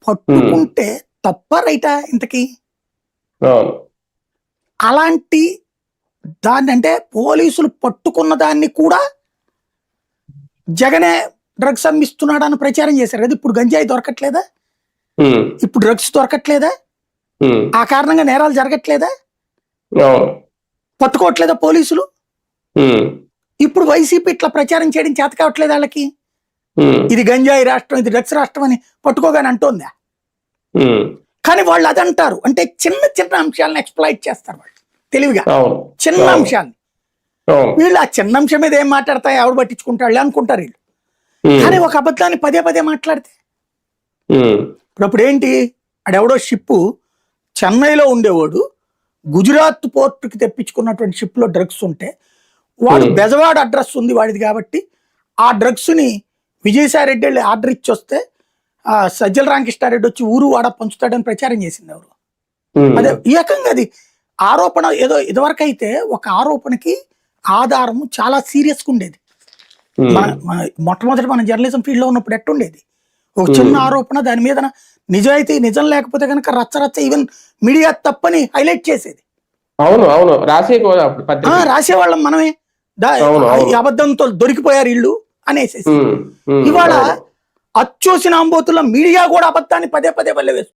పట్టుకుంటే తప్ప రైటా ఇంతకీ? అవును. అలాంటి దాన్ని అంటే పోలీసులు పట్టుకున్న దాన్ని కూడా జగనే డ్రగ్స్ అమ్మిస్తున్నాడు అని ప్రచారం చేశారు కదా. ఇప్పుడు గంజాయి దొరకట్లేదా? ఇప్పుడు డ్రగ్స్ దొరకట్లేదా? ఆ కారణంగా నేరాలు జరగట్లేదా? అవును. పట్టుకోవట్లేదా పోలీసులు? ఇప్పుడు వైసీపీ ఇట్లా ప్రచారం చేయడం చేత కావట్లేదు వాళ్ళకి. ఇది గంజాయి రాష్ట్రం, ఇది డ్రగ్స్ రాష్ట్రం అని పట్టుకోగానే అంటోందా? కానీ వాళ్ళు అది అంటారు. అంటే చిన్న చిన్న అంశాలను ఎక్స్ప్లాయిట్ చేస్తారు వాళ్ళు తెలివిగా, చిన్న అంశాన్ని. వీళ్ళు ఆ చిన్న అంశం మీద ఏం మాట్లాడతాయి, ఎవరు పట్టించుకుంటాడు అనుకుంటారు వీళ్ళు. కానీ ఒక అబద్ధాన్ని పదే పదే మాట్లాడితే ఇప్పుడు ఏంటి, ఆడెవడో షిప్పు చెన్నైలో ఉండేవాడు గుజరాత్ పోర్టుకి తెప్పించుకున్నటువంటి షిప్లో డ్రగ్స్ ఉంటే వాడు బెజవాడ అడ్రస్ ఉంది వాడిది కాబట్టి ఆ డ్రగ్స్ని విజయసాయి రెడ్డి వెళ్ళి ఆర్డర్ ఇచ్చి వస్తే సజ్జల రామకృష్ణారెడ్డి వచ్చి ఊరు వాడ పంచుతాడని ప్రచారం చేసింది ఎవరు. అదే ఈ రకంగా అది ఆరోపణ. ఏదో ఇదివరకు అయితే ఒక ఆరోపణకి ఆధారము చాలా సీరియస్గా ఉండేది. మొట్టమొదటి మన జర్నలిజం ఫీల్డ్లో ఉన్నప్పుడు ఎట్టుండేది, ఒక చిన్న ఆరోపణ దాని మీద నిజాయితీ నిజం లేకపోతే కనుక రచ్చ ఈవెన్ మీడియా తప్పని హైలైట్ చేసేది. రాసేవాళ్ళం మనమే, అబద్ధంతో దొరికిపోయారు ఇళ్ళు అనేసేసి. ఇవాళ అచ్చోసిన అంబోతుల్లో మీడియా కూడా అబద్ధాన్ని పదే పదే వల్లవేస్తుంది.